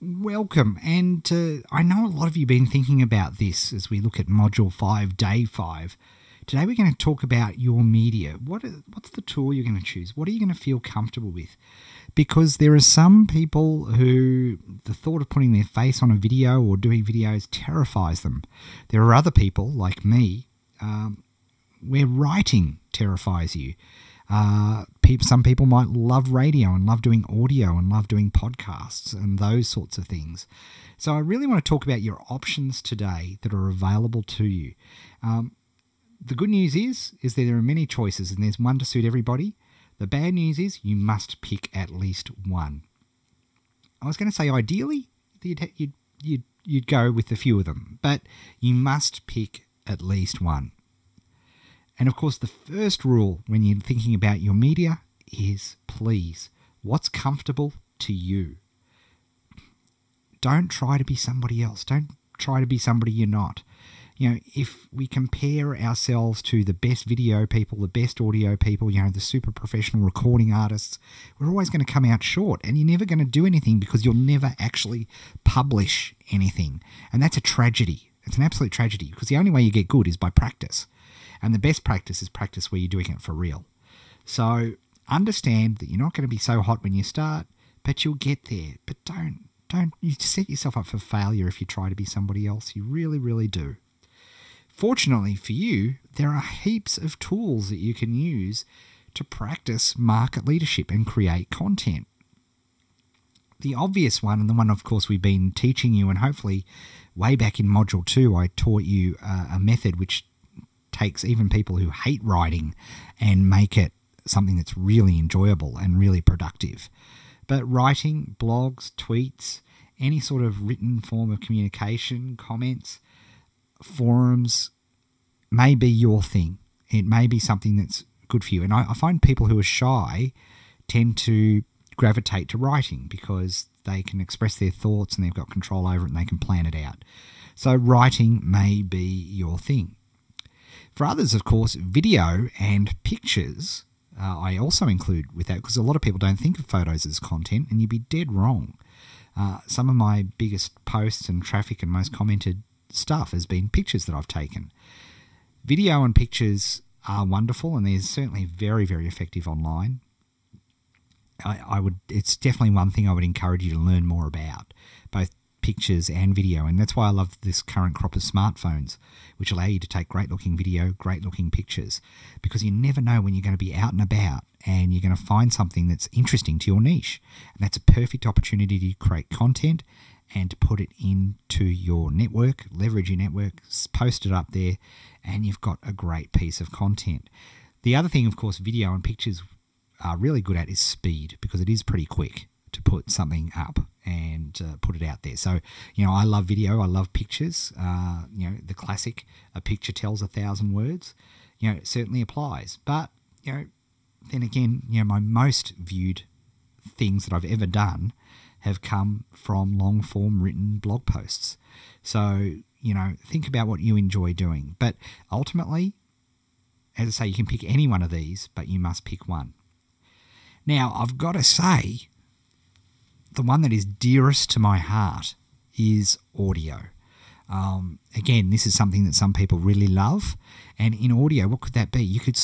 Welcome, and I know a lot of you have been thinking about this as we look at Module 5, Day 5. Today we're going to talk about your media. What's the tool you're going to choose? What are you going to feel comfortable with? Because there are some people who the thought of putting their face on a video or doing videos terrifies them. There are other people, like me, where writing terrifies you. Some people might love radio and love doing audio and love doing podcasts and those sorts of things. So I really want to talk about your options today that are available to you. The good news is that there are many choices and there's one to suit everybody. The bad news is you must pick at least one. I was going to say ideally you'd go with a few of them, but you must pick at least one. And of course, the first rule when you're thinking about your media is, please, what's comfortable to you? Don't try to be somebody else. Don't try to be somebody you're not. You know, if we compare ourselves to the best video people, the best audio people, the super professional recording artists, we're always going to come out short, and you're never going to do anything because you'll never actually publish anything. And that's a tragedy. It's an absolute tragedy because the only way you get good is by practice. And the best practice is practice where you're doing it for real. So understand that you're not going to be so hot when you start, but you'll get there. But don't you set yourself up for failure if you try to be somebody else. You really, really do. Fortunately for you, there are heaps of tools that you can use to practice market leadership and create content. The obvious one, and the one, of course, we've been teaching you, and hopefully way back in Module 2, I taught you a method which takes even people who hate writing and make it something that's really enjoyable and really productive. But writing, blogs, tweets, any sort of written form of communication, comments, forums may be your thing. It may be something that's good for you. And I find people who are shy tend to gravitate to writing because they can express their thoughts and they've got control over it and they can plan it out. So writing may be your thing. For others, of course, video and pictures I also include with that because a lot of people don't think of photos as content, and you'd be dead wrong. Some of my biggest posts and traffic and most commented stuff has been pictures that I've taken. Video and pictures are wonderful, and they're certainly very, very effective online. It's definitely one thing I would encourage you to learn more about, both pictures and video, and that's why I love this current crop of smartphones, which allow you to take great looking video, great looking pictures, because you never know when you're going to be out and about and you're going to find something that's interesting to your niche, and that's a perfect opportunity to create content and to put it into your network, leverage your network, post it up there, and you've got a great piece of content. The other thing, of course, video and pictures are really good at is speed, because it is pretty quick to put something up and put it out there. So, I love video, I love pictures. The classic, a picture tells 1,000 words, it certainly applies. But, then again, my most viewed things that I've ever done have come from long-form written blog posts. So, think about what you enjoy doing. But ultimately, as I say, you can pick any one of these, but you must pick one. Now, I've got to say, the one that is dearest to my heart is audio. Again, this is something that some people really love. And in audio, what could that be? You could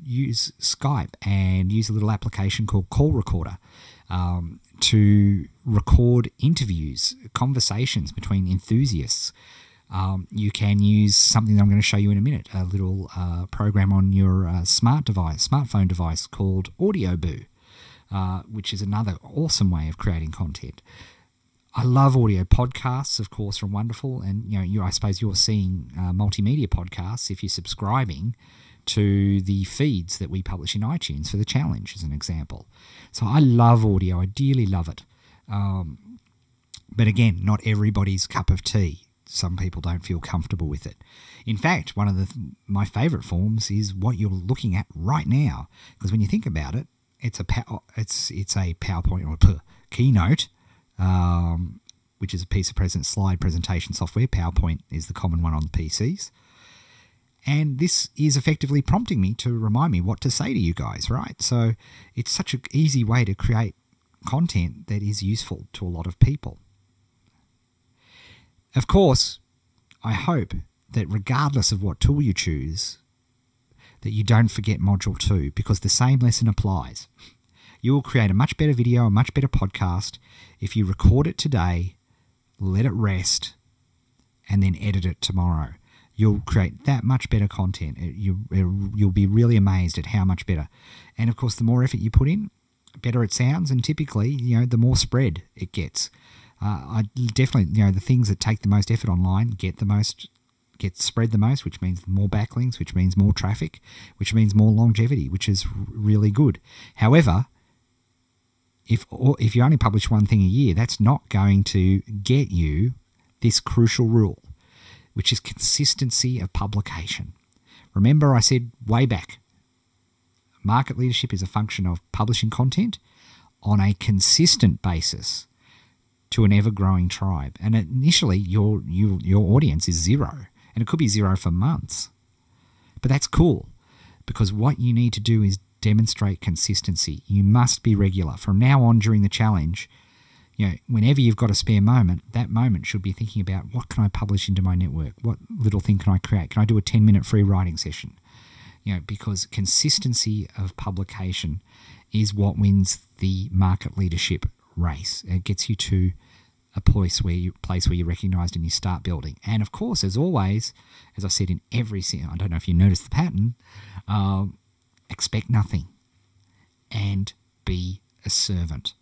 use Skype and use a little application called Call Recorder to record interviews, conversations between enthusiasts. You can use something that I'm going to show you in a minute, a little program on your smartphone device called Audio Boo. Which is another awesome way of creating content. I love audio podcasts, of course, are wonderful. And, I suppose you're seeing multimedia podcasts if you're subscribing to the feeds that we publish in iTunes for the challenge, as an example. So I love audio. I dearly love it. But again, not everybody's cup of tea. Some people don't feel comfortable with it. In fact, one of my favorite forms is what you're looking at right now. Because when you think about it, it's a PowerPoint or Keynote, which is a piece of slide presentation software. PowerPoint is the common one on the PCs. And this is effectively prompting me to remind me what to say to you guys, right? So it's such an easy way to create content that is useful to a lot of people. Of course, I hope that regardless of what tool you choose, that you don't forget Module 2, because the same lesson applies. You will create a much better video, a much better podcast if you record it today, let it rest, and then edit it tomorrow. You'll create that much better content. You'll be really amazed at how much better. And of course, the more effort you put in, better it sounds, and typically, the more spread it gets. I definitely, the things that take the most effort online get spread the most, which means more backlinks, which means more traffic, which means more longevity, which is really good. However, if you only publish one thing a year, that's not going to get you this crucial rule, which is consistency of publication. Remember I said way back, market leadership is a function of publishing content on a consistent basis to an ever-growing tribe. And initially, your audience is 0, and it could be 0 for months. But that's cool, because what you need to do is demonstrate consistency. You must be regular. From now on during the challenge, whenever you've got a spare moment, that moment should be thinking about, what can I publish into my network? What little thing can I create? Can I do a 10-minute free writing session? Because consistency of publication is what wins the market leadership race. It gets you to a place where you're recognized and you start building. And of course, as always, as I said in every, I don't know if you noticed the pattern, expect nothing and be a servant.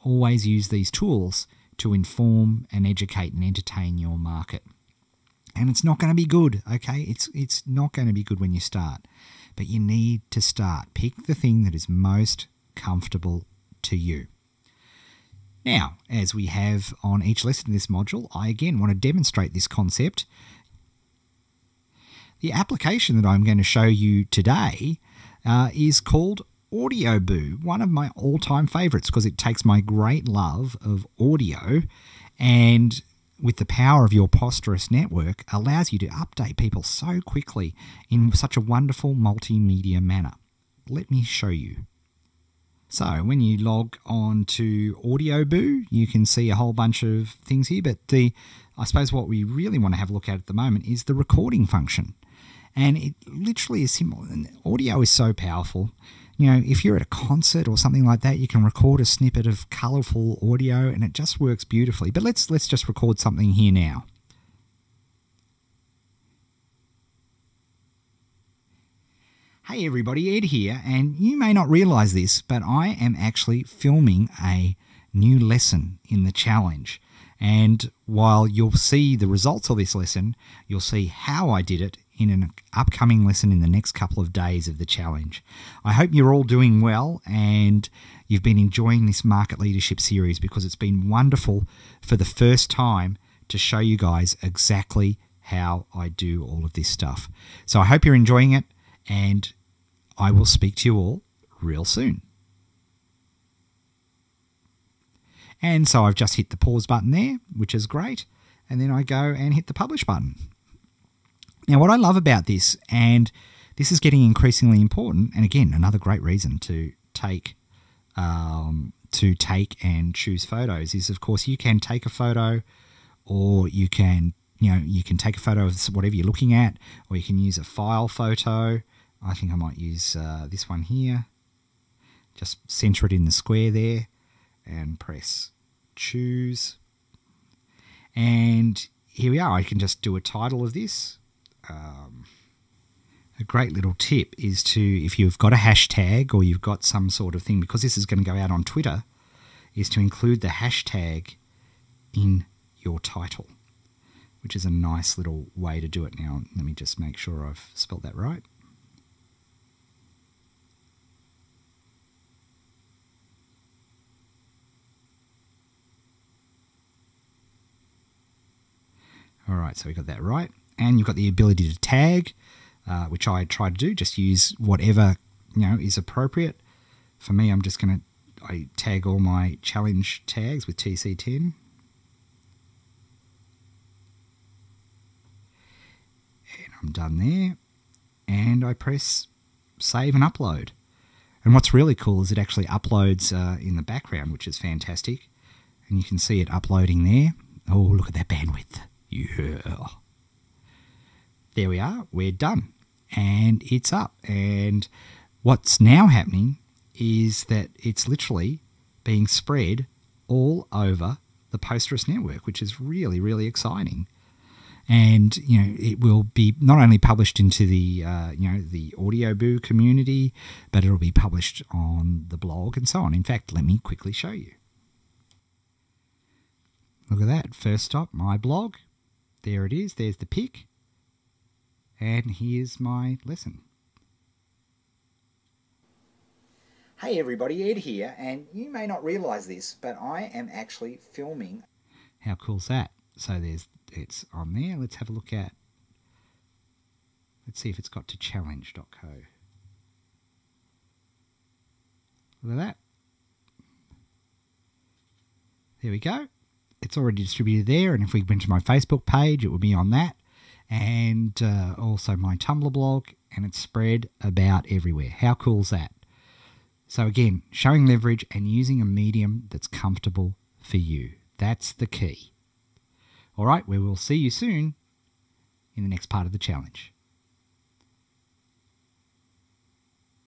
Always use these tools to inform and educate and entertain your market. And it's not going to be good, okay? It's not going to be good when you start. But you need to start. Pick the thing that is most comfortable to you. Now, as we have on each lesson in this module, I again want to demonstrate this concept. The application that I'm going to show you today is called AudioBoo, one of my all-time favorites, because it takes my great love of audio and, with the power of your Posterous network, allows you to update people so quickly in such a wonderful multimedia manner. Let me show you. So when you log on to AudioBoo, you can see a whole bunch of things here, but I suppose what we really want to have a look at the moment is the recording function. And it literally is simple. And audio is so powerful. If you're at a concert or something like that, you can record a snippet of colourful audio and it just works beautifully. But let's just record something here now. Hey everybody, Ed here, and you may not realise this, but I am actually filming a new lesson in the challenge. And while you'll see the results of this lesson, you'll see how I did it in an upcoming lesson in the next couple of days of the challenge. I hope you're all doing well and you've been enjoying this market leadership series, because it's been wonderful for the first time to show you guys exactly how I do all of this stuff. So I hope you're enjoying it, and I will speak to you all real soon. And so I've just hit the pause button there, which is great, and then I go and hit the publish button. Now, what I love about this, and this is getting increasingly important, and again, another great reason to take and choose photos, is of course you can take a photo, or you can take a photo of whatever you're looking at, or you can use a file photo. I think I might use this one here. Just center it in the square there and press choose. And here we are. I can just do a title of this. A great little tip is to, if you've got a hashtag or you've got some sort of thing, because this is going to go out on Twitter, is to include the hashtag in your title, which is a nice little way to do it. Now, let me just make sure I've spelled that right. All right, so we got that right. And you've got the ability to tag, which I try to do. Just use whatever is appropriate. For me, I'm just going to tag all my challenge tags with TC10. And I'm done there. And I press save and upload. And what's really cool is it actually uploads in the background, which is fantastic. And you can see it uploading there. Oh, look at that bandwidth. Yeah. There we are. We're done. And it's up. And what's now happening is that it's literally being spread all over the Postgres network, which is really, really exciting. And, it will be not only published into the, the AudioBoo community, but it'll be published on the blog and so on. In fact, let me quickly show you. Look at that. First stop, my blog. There it is. There's the pic. And here's my lesson. Hey everybody, Ed here, and you may not realise this, but I am actually filming. How cool's that? So it's on there. Let's have a look at, let's see if it's got to challenge.co. Look at that. There we go. It's already distributed there, and if we went to my Facebook page, it would be on that, and also my Tumblr blog, and it's spread about everywhere. How cool's that? So again, showing leverage and using a medium that's comfortable for you. That's the key. All right, we will see you soon in the next part of the challenge.